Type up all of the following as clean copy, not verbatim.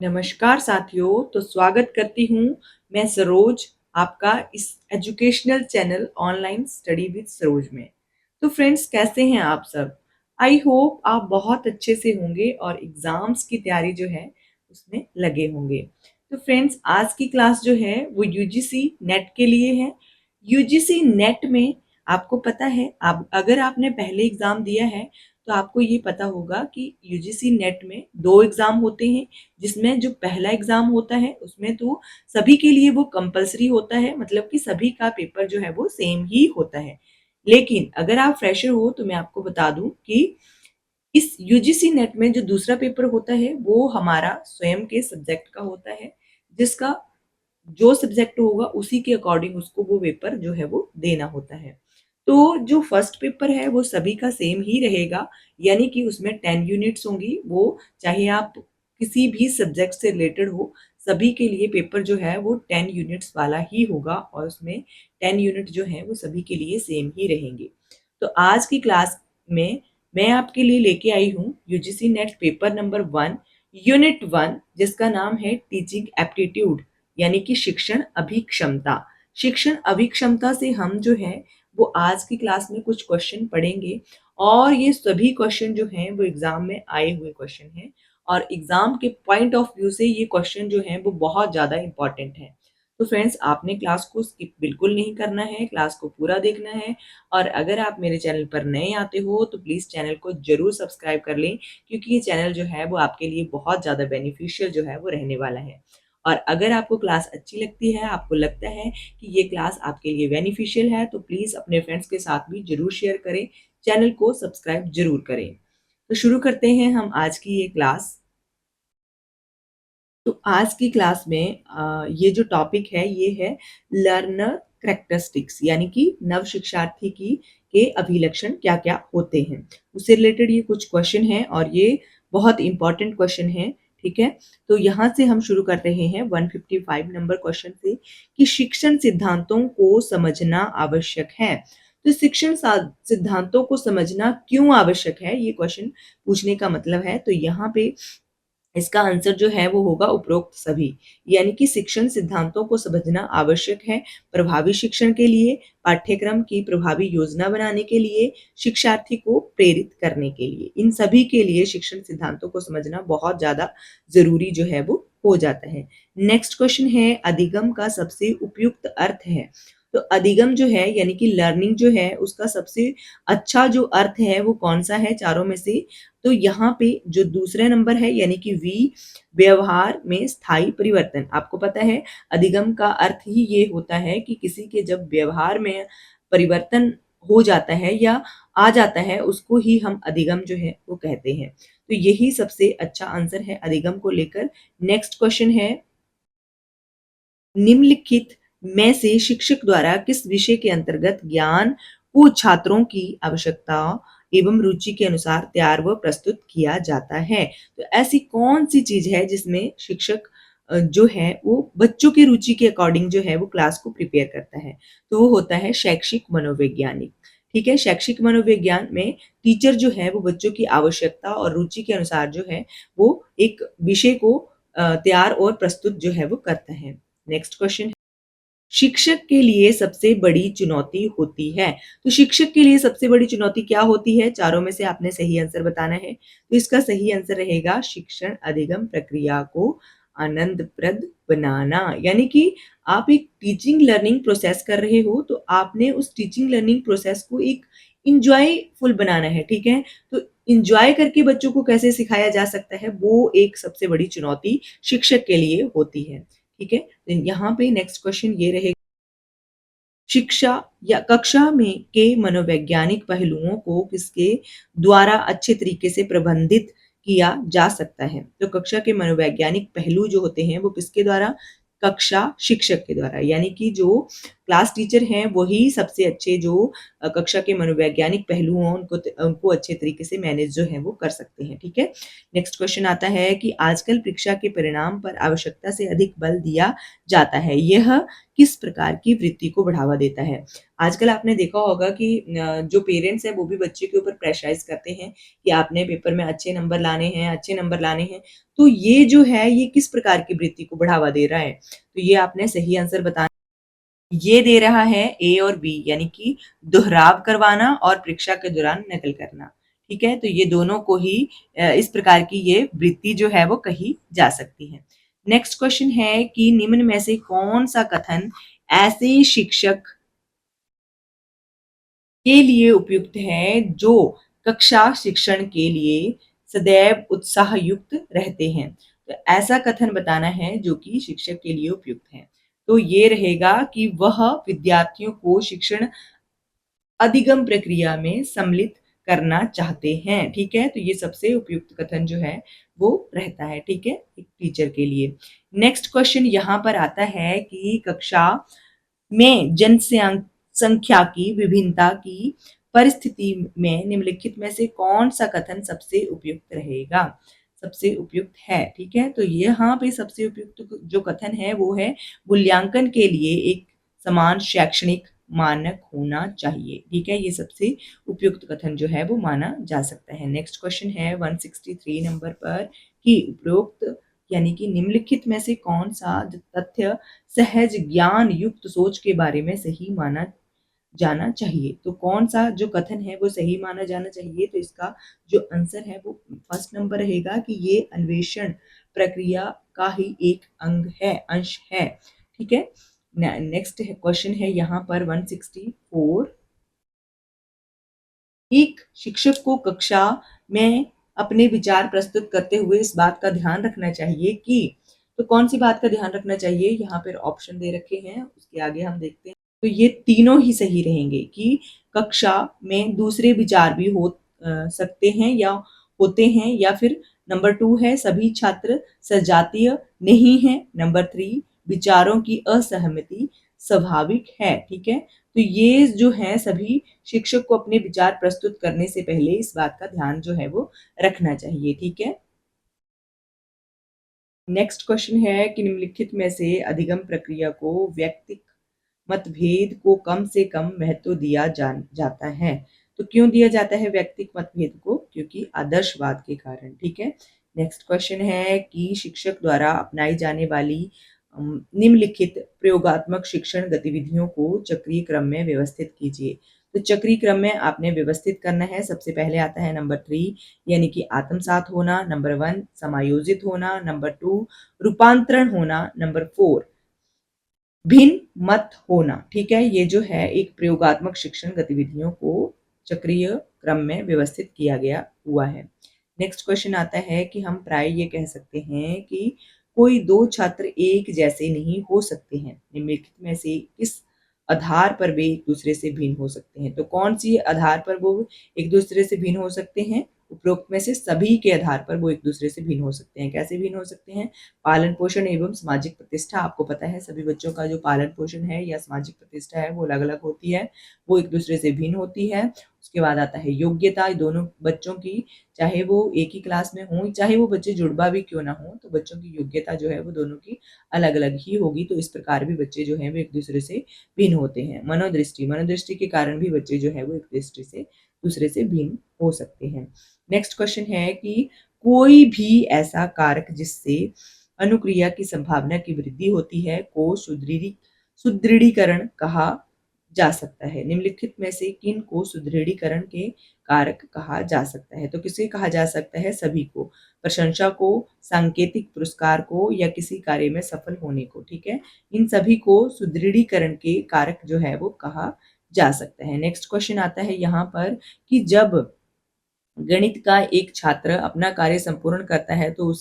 नमस्कार साथियों, तो स्वागत करती हूँ मैं सरोज आपका इस educational channel online study with Saroj में। तो फ्रेंड्स, कैसे हैं आप सब? आई होप आप बहुत अच्छे से होंगे और एग्जाम्स की तैयारी जो है उसमें लगे होंगे। तो फ्रेंड्स, आज की क्लास जो है वो यूजीसी नेट के लिए है। यूजीसी नेट में आपको पता है, आप अगर आपने पहले एग्जाम दिया है तो आपको ये पता होगा कि यूजीसी नेट में 2 एग्जाम होते हैं, जिसमें जो पहला एग्जाम होता है उसमें तो सभी के लिए वो कंपलसरी होता है, मतलब कि सभी का पेपर जो है वो सेम ही होता है। लेकिन अगर आप फ्रेशर हो तो मैं आपको बता दूं कि इस यूजीसी नेट में जो दूसरा पेपर होता है वो हमारा स्वयं के सब्जेक्ट का होता है, जिसका जो सब्जेक्ट होगा उसी के अकॉर्डिंग उसको वो पेपर जो है वो देना होता है। तो जो फर्स्ट पेपर है वो सभी का सेम ही रहेगा, यानी कि उसमें 10 यूनिट्स होंगी। वो चाहे आप किसी भी सब्जेक्ट से रिलेटेड हो, सभी के लिए पेपर जो है वो 10 यूनिट्स वाला ही होगा और उसमें 10 यूनिट जो है वो सभी के लिए सेम ही रहेंगे। तो आज की क्लास में मैं आपके लिए लेके आई हूँ UGC net paper number 1 unit 1, जिसका नाम है टीचिंग एप्टीट्यूड, यानी कि शिक्षण अभिक्षमता। शिक्षण अभिक्षमता से हम जो है वो आज की क्लास में कुछ क्वेश्चन पढ़ेंगे और ये सभी क्वेश्चन जो हैं वो एग्जाम में आए हुए क्वेश्चन हैं और एग्जाम के पॉइंट ऑफ व्यू से ये क्वेश्चन जो हैं वो बहुत ज़्यादा इंपॉर्टेंट है। तो फ्रेंड्स, आपने क्लास को स्किप बिल्कुल नहीं करना है, क्लास को पूरा देखना है। और अगर आप मेरे चैनल पर नए आते हो तो प्लीज़ चैनल को ज़रूर सब्सक्राइब कर लें, क्योंकि ये चैनल जो है वो आपके लिए बहुत ज़्यादा बेनिफिशियल जो है वो रहने वाला है। और अगर आपको क्लास अच्छी लगती है, आपको लगता है कि ये क्लास आपके लिए बेनिफिशियल है, तो प्लीज़ अपने फ्रेंड्स के साथ भी ज़रूर शेयर करें, चैनल को सब्सक्राइब ज़रूर करें। तो शुरू करते हैं हम आज की ये क्लास। तो आज की क्लास में ये जो टॉपिक है ये है लर्नर करेक्टरिस्टिक्स, यानी कि नव शिक्षार्थी की के अभिलक्षण क्या क्या होते हैं, उससे रिलेटेड ये कुछ क्वेश्चन हैं और ये बहुत इंपॉर्टेंट क्वेश्चन है। ठीक है, तो यहाँ से हम शुरू कर रहे हैं 155 नंबर क्वेश्चन से कि शिक्षण सिद्धांतों को समझना आवश्यक है। तो शिक्षण सिद्धांतों को समझना क्यों आवश्यक है, ये क्वेश्चन पूछने का मतलब है। तो यहाँ पे इसका आंसर जो है वो होगा उपरोक्त सभी, यानी कि शिक्षण सिद्धांतों को समझना आवश्यक है प्रभावी शिक्षण के लिए, पाठ्यक्रम की प्रभावी योजना बनाने के लिए, शिक्षार्थी को प्रेरित करने के लिए, इन सभी के लिए शिक्षण सिद्धांतों को समझना बहुत ज्यादा जरूरी जो है वो हो जाता है। नेक्स्ट क्वेश्चन है अधिगम का सबसे उपयुक्त अर्थ है। तो अधिगम जो है यानी कि लर्निंग जो है उसका सबसे अच्छा जो अर्थ है वो कौन सा है चारों में से? तो यहाँ पे जो दूसरा नंबर है यानी कि वी, व्यवहार में स्थायी परिवर्तन। आपको पता है अधिगम का अर्थ ही ये होता है कि किसी के जब व्यवहार में परिवर्तन हो जाता है या आ जाता है उसको ही हम अधिगम जो है वो कहते हैं। तो यही सबसे अच्छा आंसर है अधिगम को लेकर। नेक्स्ट क्वेश्चन है निम्नलिखित में से शिक्षक द्वारा किस विषय के अंतर्गत ज्ञान को छात्रों की आवश्यकता एवं रुचि के अनुसार तैयार व प्रस्तुत किया जाता है। तो ऐसी कौन सी चीज है जिसमें शिक्षक जो है वो बच्चों की रुचि के अकॉर्डिंग जो है वो क्लास को प्रिपेयर करता है? तो वो होता है शैक्षिक मनोवैज्ञानिक। ठीक है, शैक्षिक मनोविज्ञान में टीचर जो है वो बच्चों की आवश्यकता और रुचि के अनुसार जो है वो एक विषय को तैयार और प्रस्तुत जो है वो करता है। नेक्स्ट क्वेश्चन, शिक्षक के लिए सबसे बड़ी चुनौती होती है। तो शिक्षक के लिए सबसे बड़ी चुनौती क्या होती है? चारों में से आपने सही आंसर बताना है। तो इसका सही आंसर रहेगा शिक्षण अधिगम प्रक्रिया को आनंदप्रद बनाना, यानी कि आप एक टीचिंग लर्निंग प्रोसेस कर रहे हो तो आपने उस टीचिंग लर्निंग प्रोसेस को एक इंजॉयफुल बनाना है। ठीक है, तो इंजॉय करके बच्चों को कैसे सिखाया जा सकता है वो एक सबसे बड़ी चुनौती शिक्षक के लिए होती है। ठीक है, तो यहाँ पे नेक्स्ट क्वेश्चन ये रहेगा, शिक्षा या कक्षा में के मनोवैज्ञानिक पहलुओं को किसके द्वारा अच्छे तरीके से प्रबंधित किया जा सकता है? तो कक्षा के मनोवैज्ञानिक पहलू जो होते हैं वो किसके द्वारा? कक्षा शिक्षक के द्वारा, यानी कि जो क्लास टीचर हैं वही सबसे अच्छे जो कक्षा के मनोवैज्ञानिक पहलू हैं उनको उनको अच्छे तरीके से मैनेज जो है वो कर सकते हैं। ठीक है, नेक्स्ट क्वेश्चन आता है कि आजकल परीक्षा के परिणाम पर आवश्यकता से अधिक बल दिया जाता है, यह किस प्रकार की वृत्ति को बढ़ावा देता है। आजकल आपने देखा होगा कि जो पेरेंट्स हैं वो भी बच्चे के ऊपर प्रेशराइज़ करते हैं कि आपने पेपर में अच्छे नंबर लाने हैं, अच्छे नंबर लाने हैं। तो ये जो है ये किस प्रकार की वृत्ति को बढ़ावा दे रहा है? तो ये आपने सही आंसर बताना। ये दे रहा है ए और बी, यानी कि दोहराव करवाना और परीक्षा के दौरान नकल करना। ठीक है? तो ये दोनों को ही इस प्रकार की ये वृत्ति जो है वो कही जा सकती है। नेक्स्ट क्वेश्चन है कि निम्न में से कौन-सा कथन ऐसे शिक्षक के लिए उपयुक्त है जो कक्षा शिक्षण के लिए सदैव उत्साहयुक्त रहते हैं। तो ऐसा कथन बताना है जो कि शिक्षक के लिए उपयुक्त है। तो ये रहेगा कि वह विद्यार्थियों को शिक्षण अधिगम प्रक्रिया में सम्मिलित करना चाहते हैं। ठीक है? तो ये सबसे उपयुक्त कथन जो है वो रहता है। ठीक है? एक टीचर के लिए। नेक्स्ट क्वेश्चन यहाँ पर आता है कि कक्षा में जनसंख्या की विभिन्नता की परिस्थिति में निम्नलिखित में से कौन-सा कथन सबसे उपयुक्त रहेगा? सबसे उपयुक्त है, ठीक है? तो यहाँ पे सबसे उपयुक्त जो कथन है वो है मूल्यांकन के लिए एक समान शैक्षणिक मानक होना चाहिए, ठीक है? ये सबसे उपयुक्त कथन जो है वो माना जा सकता है। नेक्स्ट क्वेश्चन है 163 नंबर पर कि उपरोक्त यानी कि निम्नलिखित में से कौन-सा तथ्य सहज ज्ञान युक्त सोच के बारे में सही माना जाना चाहिए। तो कौन-सा जो कथन है वो सही माना जाना चाहिए, तो इसका जो आंसर है वो फर्स्ट नंबर रहेगा कि ये अन्वेषण प्रक्रिया का ही एक अंश है। ठीक है? नेक्स्ट क्वेश्चन है यहाँ पर 164। एक शिक्षक को कक्षा में अपने विचार प्रस्तुत करते हुए इस बात का ध्यान रखना चाहिए कि तो कौन सी बात का ध्यान रखना चाहिए? यहाँ पर ऑप्शन दे रखे हैं, उसके आगे हम देखते हैं। तो ये तीनों ही सही रहेंगे कि कक्षा में दूसरे विचार भी हो सकते हैं या होते हैं, या फिर नंबर 2 है सभी छात्र सजातीय नहीं है। नंबर 3 विचारों की असहमति स्वाभाविक है। ठीक है? तो ये जो है सभी शिक्षक को अपने विचार प्रस्तुत करने से पहले इस बात का ध्यान जो है वो रखना चाहिए। ठीक है? नेक्स्ट क्वेश्चन है कि निम्नलिखित में से अधिगम प्रक्रिया को व्यक्तिक मतभेद को कम से कम महत्व दिया जाता है। तो क्यों दिया जाता है व्यक्तिक मतभेद को? क्योंकि आदर्शवाद के कारण। ठीक है? नेक्स्ट क्वेश्चन है कि शिक्षक द्वारा अपनाई जाने वाली निम्नलिखित प्रयोगात्मक शिक्षण गतिविधियों को चक्रीय क्रम में व्यवस्थित कीजिए। तो चक्रीय क्रम में आपने व्यवस्थित करना है। सबसे पहले आता है नंबर 3 यानी कि आत्मसात होना, नंबर 1 समायोजित होना, नंबर 2 रूपांतरण होना, नंबर 4 भिन्न मत होना। ठीक है? ये जो है एक प्रयोगात्मक शिक्षण गतिविधियों को चक्रीय क्रम में व्यवस्थित किया गया हुआ है। नेक्स्ट क्वेश्चन आता है कि हम प्राय ये कह सकते हैं कि कोई दो छात्र एक जैसे नहीं हो सकते हैं। निम्नलिखित में से किस आधार पर वे एक दूसरे से भिन्न हो सकते हैं? तो कौन सी आधार पर वो एक दूसरे से भिन्न हो सकते हैं? उपरोक्त में से सभी के आधार पर वो एक दूसरे से भिन्न हो सकते हैं। कैसे भिन्न हो सकते हैं? पालन पोषण एवं सामाजिक प्रतिष्ठा। आपको पता है सभी बच्चों का जो पालन पोषण है या सामाजिक प्रतिष्ठा है वो अलग अलग होती है, वो एक दूसरे से भिन्न होती है। उसके बाद आता है योग्यता। दोनों बच्चों की, चाहे वो एक ही क्लास में हों, चाहे वो बच्चे जुड़वा भी क्यों ना हो, तो बच्चों की योग्यता जो है वो दोनों की अलग अलग ही होगी। तो इस प्रकार भी बच्चे जो है वो एक दूसरे से भिन्न होते हैं। मनोदृष्टि, मनोदृष्टि के कारण भी बच्चे जो है वो एक दृष्टि से दूसरे से भिन्न हो सकते हैं। नेक्स्ट क्वेश्चन है कि कोई भी ऐसा कारक जिससे अनुक्रिया की संभावना की वृद्धि होती है को सुदृढ़ीकरण कहा जा सकता है। निम्नलिखित में से किन को सुदृढ़ीकरण के कारक कहा जा सकता है? तो किसे कहा जा सकता है? सभी को, प्रशंसा को, सांकेतिक पुरस्कार को, या किसी कार्य में सफल होने को। ठीक है? इन सभी को सुदृढ़ीकरण के कारक जो है वो कहा जा सकता है। नेक्स्ट क्वेश्चन आता है यहाँ पर कि जब गणित का एक छात्र अपना कार्य संपूर्ण करता है तो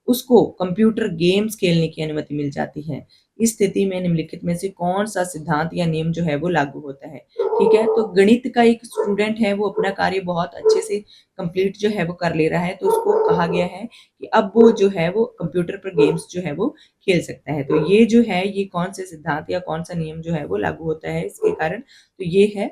उसको कंप्यूटर गेम्स खेलने की अनुमति मिल जाती है। इस स्थिति में निम्नलिखित में से कौन सा सिद्धांत या नियम जो है वो लागू होता है? ठीक है? तो गणित का एक स्टूडेंट है, वो अपना कार्य बहुत अच्छे से कंप्लीट जो है वो कर ले रहा है, तो उसको कहा गया है कि अब वो जो है वो कंप्यूटर पर गेम्स जो है वो खेल सकता है। तो ये जो है ये कौन से सिद्धांत या कौन सा नियम जो है वो लागू होता है इसके कारण? तो ये है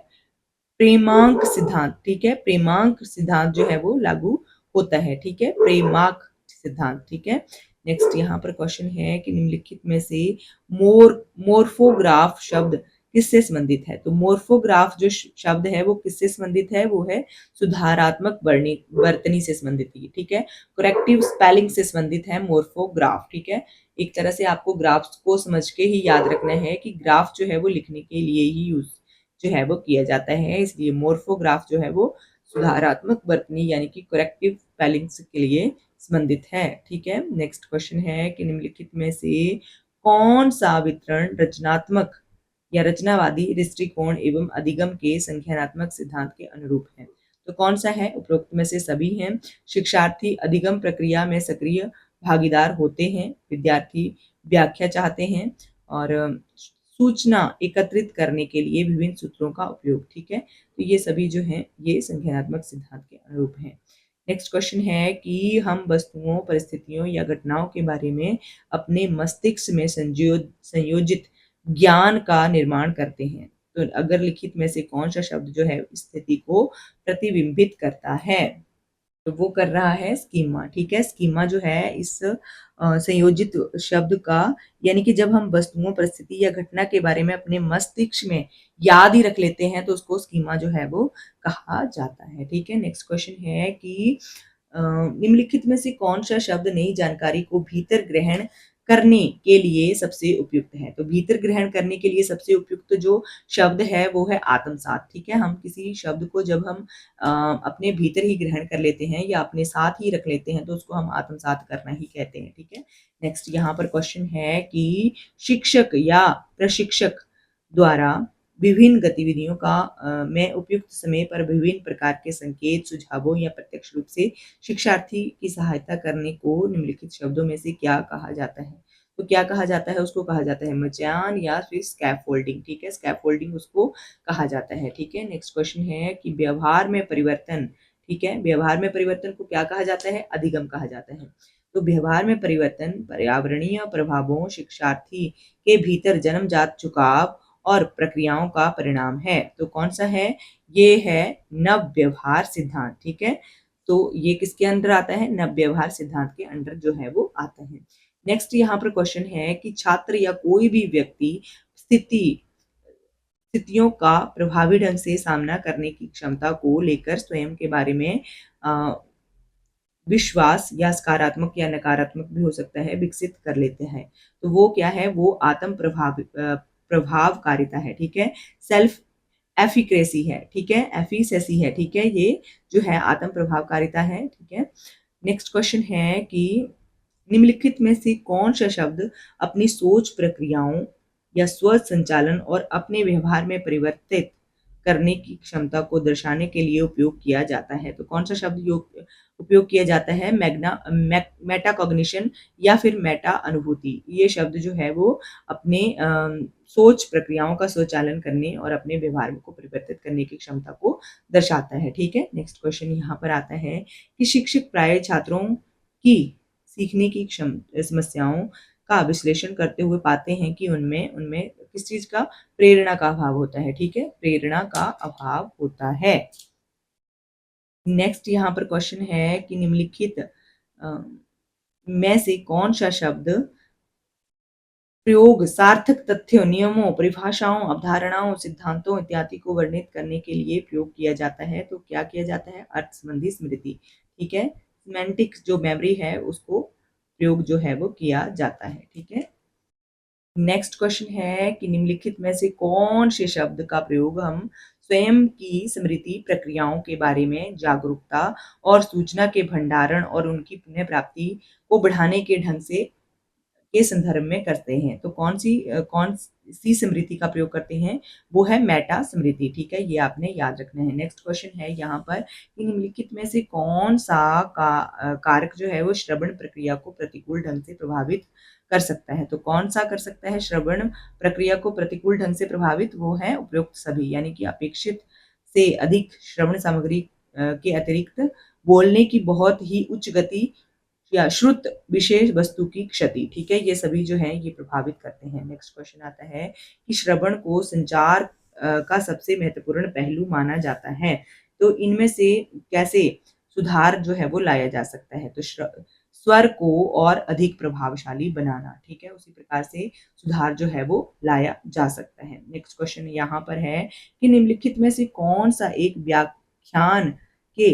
प्रेमांक सिद्धांत। ठीक है? प्रेमांक सिद्धांत जो है वो लागू होता है। ठीक है? प्रेमांक सिद्धांत। ठीक है, नेक्स्ट यहाँ पर क्वेश्चन है कि निम्नलिखित में से मोर्फोग्राफ शब्द किससे संबंधित है? तो मोर्फोग्राफ जो शब्द है वो किससे संबंधित है? वो है सुधारात्मक वर्तनी से संबंधित है। ठीक है, करेक्टिव स्पेलिंग से संबंधित है मोर्फोग्राफ। ठीक है, एक तरह से आपको ग्राफ्स को समझ के ही याद रखना है कि ग्राफ जो है वो लिखने के लिए ही यूज जो है वो किया जाता है, इसलिए मोर्फोग्राफ जो है वो सुधारात्मक वर्तनी यानी कि करेक्टिव स्पेलिंग्स के लिए संबंधित है। ठीक है, नेक्स्ट क्वेश्चन है कि निम्नलिखित में से कौन सा वितरण रचनात्मक या रचनावादी दृष्टिकोण एवं अधिगम के संख्यानात्मक सिद्धांत के अनुरूप है? तो कौन सा है? उपरोक्त में से सभी हैं। शिक्षार्थी अधिगम प्रक्रिया में सक्रिय भागीदार होते हैं, विद्यार्थी व्याख्या चाहते हैं और सूचना एकत्रित करने के लिए विभिन्न सूत्रों का उपयोग। ठीक है, तो ये सभी जो हैं ये संख्यानात्मक सिद्धांत के अनुरूप हैं। नेक्स्ट क्वेश्चन है कि हम वस्तुओं, परिस्थितियों या घटनाओं के बारे में अपने मस्तिष्क में संयोजित ज्ञान का निर्माण करते हैं। तो अगर लिखित में से कौन सा शब्द जो है स्थिति को प्रतिबिंबित करता है? तो वो कर रहा है स्कीमा। ठीक है, स्कीमा जो है इस संयोजित शब्द का यानी कि जब हम वस्तुओं, परिस्थिति या घटना के बारे में अपने मस्तिष्क में याद ही रख लेते हैं तो उसको स्कीमा जो है वो कहा जाता है। ठीक है, नेक्स्ट क्वेश्चन है कि निम्नलिखित में से कौन सा शब्द नई जानकारी को भीतर ग्रहण करने के लिए सबसे उपयुक्त है? तो भीतर ग्रहण करने के लिए सबसे उपयुक्त जो शब्द है वो है आत्मसात। ठीक है, हम किसी शब्द को जब हम अपने भीतर ही ग्रहण कर लेते हैं या अपने साथ ही रख लेते हैं तो उसको हम आत्मसात करना ही कहते हैं। ठीक है, नेक्स्ट यहाँ पर क्वेश्चन है कि शिक्षक या प्रशिक्षक द्वारा विभिन्न गतिविधियों का में उपयुक्त समय पर विभिन्न प्रकार के संकेत, सुझावों या प्रत्यक्ष रूप से शिक्षार्थी की सहायता करने को निम्नलिखित शब्दों में से क्या कहा जाता है? तो क्या कहा जाता है? उसको कहा जाता है मचान या फिर स्कैफोल्डिंग। ठीक है, स्कैफोल्डिंग उसको कहा जाता है। ठीक है, नेक्स्ट क्वेश्चन है कि व्यवहार में परिवर्तन। ठीक है, व्यवहार में परिवर्तन को क्या कहा जाता है? अधिगम कहा जाता है। तो व्यवहार में परिवर्तन पर्यावरणीय प्रभावों, शिक्षार्थी के भीतर जन्मजात झुकाव और प्रक्रियाओं का परिणाम है। तो कौन सा है? ये है नव व्यवहार सिद्धांत। ठीक है, तो ये किसके अंदर आता है? नव व्यवहार सिद्धांत के अंदर जो है वो आता है। नेक्स्ट यहाँ पर क्वेश्चन है कि छात्र या कोई भी व्यक्ति स्थितियों का प्रभावी ढंग से सामना करने की क्षमता को लेकर स्वयं के बारे में विश्वास या सकारात्मक या नकारात्मक भी हो सकता है विकसित कर लेते हैं। तो वो क्या है? वो आत्म प्रभावकारिता है। ठीक है, सेल्फ एफिकेसी है। ठीक है, एफिकेसी है। ठीक है, ये जो है आत्म प्रभावकारिता है। ठीक है, नेक्स्ट क्वेश्चन है कि निम्नलिखित में से कौन सा शब्द अपनी सोच प्रक्रियाओं या स्व संचालन और अपने व्यवहार में परिवर्तित करने की क्षमता को दर्शाने के लिए उपयोग किया जाता है? तो कौन सा शब्द उपयोग किया जाता है? मेटाकॉग्निशन या फिर मेटा अनुभूति। ये शब्द जो है वो अपने सोच प्रक्रियाओं का स्वचालन करने और अपने व्यवहार को परिवर्तित करने की क्षमता को दर्शाता है। ठीक है, नेक्स्ट क्वेश्चन यहाँ पर आता है कि शिक्षक प्राय छात्रों की सीखने की समस्याओं का विश्लेषण करते हुए पाते हैं कि उनमें उनमें किस चीज का? प्रेरणा का अभाव होता है। ठीक है, प्रेरणा का अभाव होता है। नेक्स्ट यहाँ पर क्वेश्चन है कि निम्नलिखित में से कौन सा शब्द प्रयोग सार्थक तथ्यों, नियमों, परिभाषाओं, अवधारणाओं, सिद्धांतों इत्यादि को वर्णित करने के लिए प्रयोग किया जाता है? तो क्या किया जाता है? अर्थ संबंधी स्मृति। ठीक है, सिमेंटिक्स जो मेमोरी है उसको प्रयोग जो है वो किया जाता है। ठीक है, नेक्स्ट क्वेश्चन है कि निम्नलिखित में से कौन से शब्द का प्रयोग हम स्वयं की स्मृति प्रक्रियाओं के बारे में जागरूकता और सूचना के भंडारण और उनकी पुनः प्राप्ति को बढ़ाने के ढंग से के संदर्भ में करते हैं? तो कौन सी स्मृति का प्रयोग करते हैं? वो है मेटा स्मृति। ठीक है, ये आपने याद रखना है। नेक्स्ट क्वेश्चन है यहाँ पर कि निम्नलिखित में से कौन सा कारक जो है वो श्रवण प्रक्रिया को प्रतिकूल ढंग से प्रभावित कर सकता है? तो कौन सा कर सकता है श्रवण प्रक्रिया को प्रतिकूल ढंग से प्रभावित? वो है उपयुक्त सभी, यानी कि अपेक्षित से अधिक श्रवण सामग्री के अतिरिक्त बोलने की बहुत ही उच्च गति या श्रुत विशेष वस्तु की क्षति। ठीक है, ये सभी जो है ये प्रभावित करते हैं। नेक्स्ट क्वेश्चन आता है कि श्रवण को संचार का सबसे महत्वपूर्ण पहलू माना जाता है। तो इनमें से कैसे सुधार जो है वो लाया जा सकता है? तो स्वर को और अधिक प्रभावशाली बनाना। ठीक है, उसी प्रकार से सुधार जो है वो लाया जा सकता है। नेक्स्ट क्वेश्चन यहाँ पर है कि निम्नलिखित में से कौन सा एक व्याख्यान के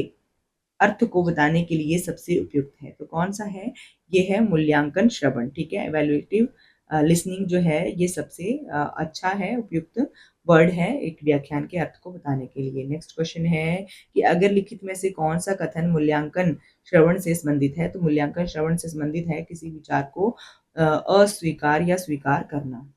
अर्थ को बताने के लिए सबसे उपयुक्त है? तो कौन सा है? ये है मूल्यांकन श्रवण। ठीक है, इवैल्यूएटिव लिसनिंग जो है ये सबसे अच्छा है, उपयुक्त वर्ड है एक व्याख्यान के अर्थ को बताने के लिए। नेक्स्ट क्वेश्चन है कि अगर लिखित में से कौन सा कथन मूल्यांकन श्रवण से संबंधित है? तो मूल्यांकन श्रवण से संबंधित है किसी विचार को अस्वीकार या स्वीकार करना।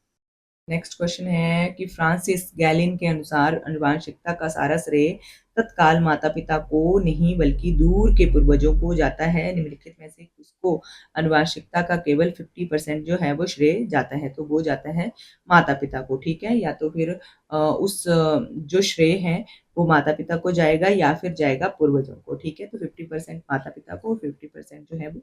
नेक्स्ट क्वेश्चन है कि फ्रांसिस गैलिन के अनुसार आनुवंशिकता का सारा श्रेय तत्काल माता-पिता को नहीं बल्कि दूर के पूर्वजों को जाता है। निम्नलिखित में से किसको आनुवंशिकता का केवल 50% जो है वो श्रेय जाता है? तो वो जाता है माता-पिता को। ठीक है, या तो फिर जो श्रेय है वो माता-पिता को जाएगा या फिर जाएगा पूर्वजों को। ठीक है, तो 50% माता-पिता को, 50% जो है वो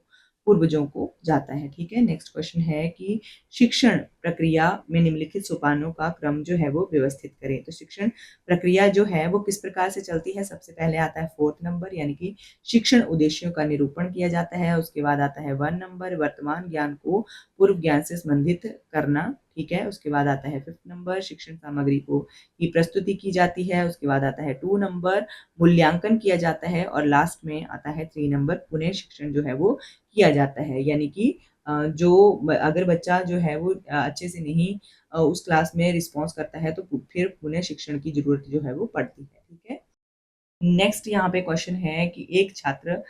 पूर्वजों को जाता है। ठीक है, नेक्स्ट क्वेश्चन है कि शिक्षण प्रक्रिया में निम्नलिखित सोपानों का क्रम जो है वो व्यवस्थित करें। तो शिक्षण प्रक्रिया जो है वो किस प्रकार से चलती है? सबसे पहले आता है 4th नंबर, यानी कि शिक्षण उद्देश्यों का निरूपण किया जाता है। उसके बाद आता है 1 नंबर, वर्तमान ज्ञान को पूर्व ज्ञान से संबंधित करना। ठीक है, उसके बाद आता है 5th नंबर, शिक्षण सामग्री को की प्रस्तुति की जाती है। उसके बाद आता है 2 नंबर, मूल्यांकन किया जाता है और लास्ट में आता है 3 नंबर, पुनः शिक्षण जो है वो किया जाता है। यानी कि अगर बच्चा जो है वो अच्छे से नहीं उस क्लास में रिस्पॉन्स करता है तो फिर पुनः शिक्षण की ज़रूरत जो है वो पड़ती है। ठीक है? नेक्स्ट यहाँ पे क्वेश्चन है कि एक छात्र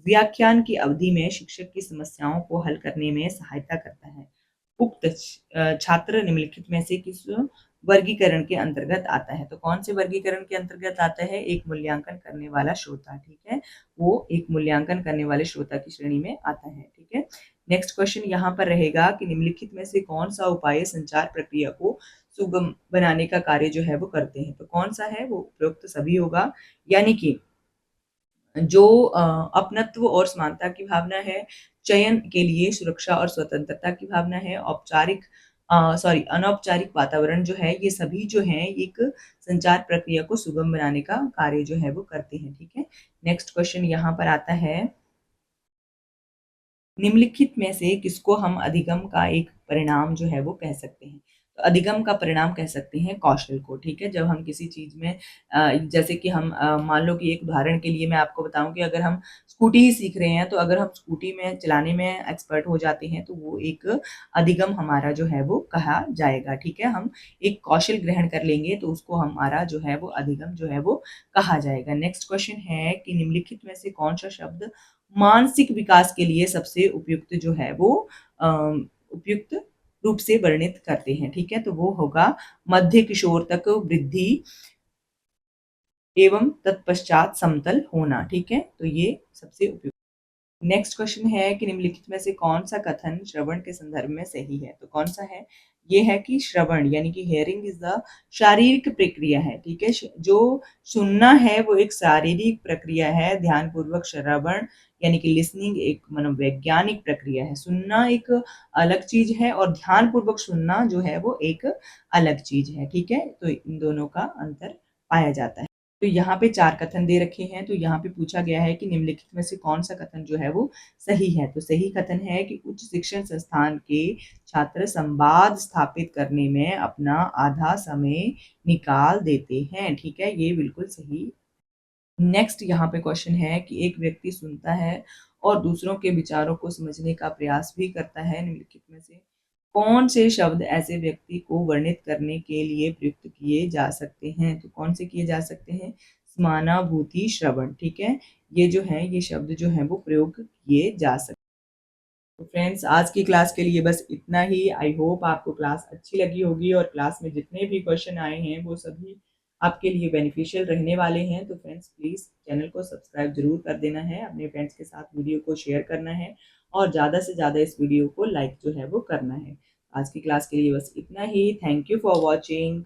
व्याख्यान की अवधि में शिक्षक की समस्याओं को हल करने में सहायता करता है। उक्त छात्र निम्नलिखित में से किस वर्गीकरण के अंतर्गत आता है? तो कौन से वर्गीकरण के अंतर्गत आता है? एक मूल्यांकन करने वाला श्रोता। ठीक है, वो एक मूल्यांकन करने वाले श्रोता की श्रेणी में आता है। ठीक है, नेक्स्ट क्वेश्चन यहाँ पर रहेगा कि निम्नलिखित में से कौन सा उपाय संचार प्रक्रिया को सुगम बनाने का कार्य जो है वो करते हैं? तो कौन सा है? वो उपरोक्त सभी होगा, यानी कि जो अपनत्व और समानता की भावना है, चयन के लिए सुरक्षा और स्वतंत्रता की भावना है, अनौपचारिक वातावरण जो है, ये सभी जो हैं एक संचार प्रक्रिया को सुगम बनाने का कार्य जो है वो करते हैं। ठीक है, नेक्स्ट क्वेश्चन यहाँ पर आता है, निम्नलिखित में से किसको हम अधिगम का एक परिणाम जो है वो कह सकते हैं? तो अधिगम का परिणाम कह सकते हैं कौशल को। ठीक है, जब हम किसी चीज़ में जैसे कि हम मान लो कि एक उदाहरण के लिए मैं आपको बताऊँ कि अगर हम स्कूटी ही सीख रहे हैं, तो अगर हम स्कूटी में चलाने में एक्सपर्ट हो जाते हैं, तो वो एक अधिगम हमारा जो है वो कहा जाएगा। ठीक है, हम एक कौशल ग्रहण कर लेंगे तो उसको हमारा जो है वो अधिगम जो है वो कहा जाएगा। नेक्स्ट क्वेश्चन है कि निम्नलिखित में से कौन-सा शब्द मानसिक विकास के लिए सबसे उपयुक्त जो है वो उपयुक्त रूप से वर्णित करते हैं। ठीक है, तो वो होगा मध्य किशोर तक वृद्धि एवं तत्पश्चात समतल होना। ठीक है, तो ये सबसे उपयुक्त। नेक्स्ट क्वेश्चन है कि निम्नलिखित में से कौन सा कथन श्रवण के संदर्भ में सही है? तो कौन सा है? ये है कि श्रवण यानी कि हियरिंग इज द शारीरिक प्रक्रिया है। ठीक है, जो सुनना है वो एक शारीरिक प्रक्रिया है, ध्यानपूर्वक श्रवण यानी कि लिसनिंग एक मनोवैज्ञानिक प्रक्रिया है। सुनना एक अलग चीज है और ध्यानपूर्वक सुनना जो है वो एक अलग चीज है। ठीक है, तो इन दोनों का अंतर पाया जाता है। तो यहाँ पे 4 कथन दे रखे हैं, तो यहाँ पे पूछा गया है कि निम्नलिखित में से कौन सा कथन जो है वो सही है? तो सही कथन है कि उच्च शिक्षण संस्थान के छात्र संवाद स्थापित करने में अपना आधा समय निकाल देते हैं। ठीक है, ये बिल्कुल सही। नेक्स्ट यहाँ पे क्वेश्चन है कि एक व्यक्ति सुनता है और दूसरों के विचारों को समझने का प्रयास भी करता है। निम्नलिखित में से कौन से शब्द ऐसे व्यक्ति को वर्णित करने के लिए प्रयुक्त किए जा सकते हैं? तो कौन से किए जा सकते हैं? समानाभूति श्रवण। ठीक है, ये जो है ये शब्द जो है वो प्रयोग किए जा सकते हैं। तो फ्रेंड्स, आज की क्लास के लिए बस इतना ही। आई होप आपको क्लास अच्छी लगी होगी और क्लास में जितने भी क्वेश्चन आए हैं वो सभी आपके लिए बेनिफिशियल रहने वाले हैं। तो फ्रेंड्स, प्लीज़ चैनल को सब्सक्राइब ज़रूर कर देना है, अपने फ्रेंड्स के साथ वीडियो को शेयर करना है और ज़्यादा से ज़्यादा इस वीडियो को लाइक जो है वो करना है। आज की क्लास के लिए बस इतना ही। Thank you for watching.